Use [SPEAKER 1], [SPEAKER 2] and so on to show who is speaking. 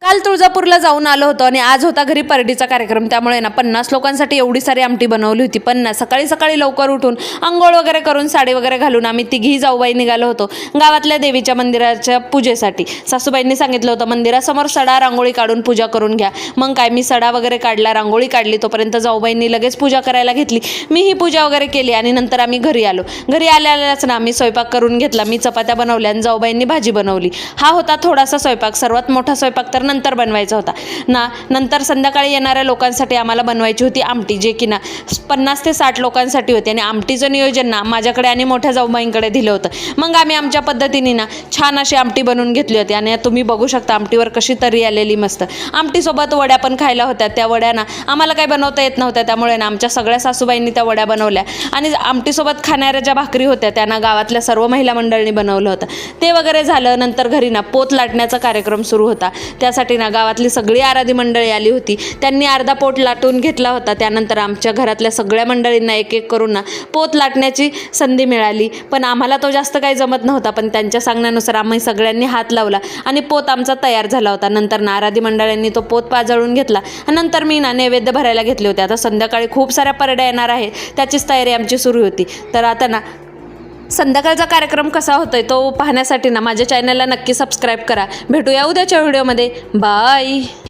[SPEAKER 1] काल तुळजापूरला जाऊन आलो होतो आणि आज होता घरी परडीचा कार्यक्रम, त्यामुळे ना 50 लोकांसाठी एवढी सारी आमटी बनवली होती. पण सकाळी सकाळी लवकर उठून अंघोळ वगैरे करून साडी वगैरे घालून आम्ही तिघी जाऊबाई निघालो होतो गावातल्या देवीच्या मंदिराच्या पूजेसाठी. सासूबाईंनी सांगितलं होतं मंदिरासमोर सडा रांगोळी काढून पूजा करून घ्या. मग काय मी सडा वगैरे काढला, रांगोळी काढली, तोपर्यंत जाऊबाईंनी लगेच पूजा करायला घेतली. मी ही पूजा वगैरे केली आणि नंतर आम्ही घरी आलो. घरी आल्याच ना आम्ही स्वयंपाक करून घेतला. मी चपात्या बनवल्या आणि जाऊबाईंनी भाजी बनवली. हा होता थोडासा स्वयंपाक. सर्वात मोठा स्वयंपाक तर नंतर बनवायचा होता ना. नंतर संध्याकाळी येणाऱ्या लोकांसाठी आम्हाला बनवायची होती आमटी, जे की ना 50 ते 60 लोकांसाठी होती. आणि आमटीचं नियोजन ना माझ्याकडे आणि मोठ्या जाऊबाईंकडे दिलं होतं. मग आम्ही आमच्या पद्धतीने ना छान अशी आमटी बनवून घेतली होती. आणि तुम्ही बघू शकता आमटीवर कशी तरी आलेली मस्त. आमटीसोबत वड्या पण खायला होत्या. त्या वड्या ना आम्हाला काही बनवता येत नव्हत्या, त्यामुळे ना आमच्या सगळ्या सासूबाईंनी त्या वड्या बनवल्या. आणि आमटीसोबत खाणाऱ्या ज्या भाकरी होत्या त्यांना गावातल्या सर्व महिला मंडळींनी बनवलं होतं. ते वगैरे झालं. नंतर घरी ना पोत लाटण्याचा कार्यक्रम सुरू होता. त्यासाठी ना गावातली सगळी आराधी मंडळी आली होती. त्यांनी अर्धा पोट लाटून घेतला होता. त्यानंतर आमच्या घरातल्या सगळ्या मंडळींना एक एक करून ना पोत लाटण्याची संधी मिळाली. पण आम्हाला तो जास्त काही जमत नव्हता, पण त्यांच्या सांगण्यानुसार आम्ही सगळ्यांनी हात लावला आणि पोत आमचा तयार झाला होता. नंतर ना आराधी मंडळींनी तो पोत पाजळून घेतला. नंतर मी ना नैवेद्य भरायला घेतले होते. आता संध्याकाळी खूप साऱ्या परड्या येणार आहे, त्याचीच तयारी आमची सुरू होती. तर आता ना संध्याकाळचा कार्यक्रम कसा होतोय तो पाहण्यासाठी ना माझ्या चॅनलला नक्की सबस्क्राईब करा. भेटूया उद्याच्या व्हिडिओमध्ये. बाय.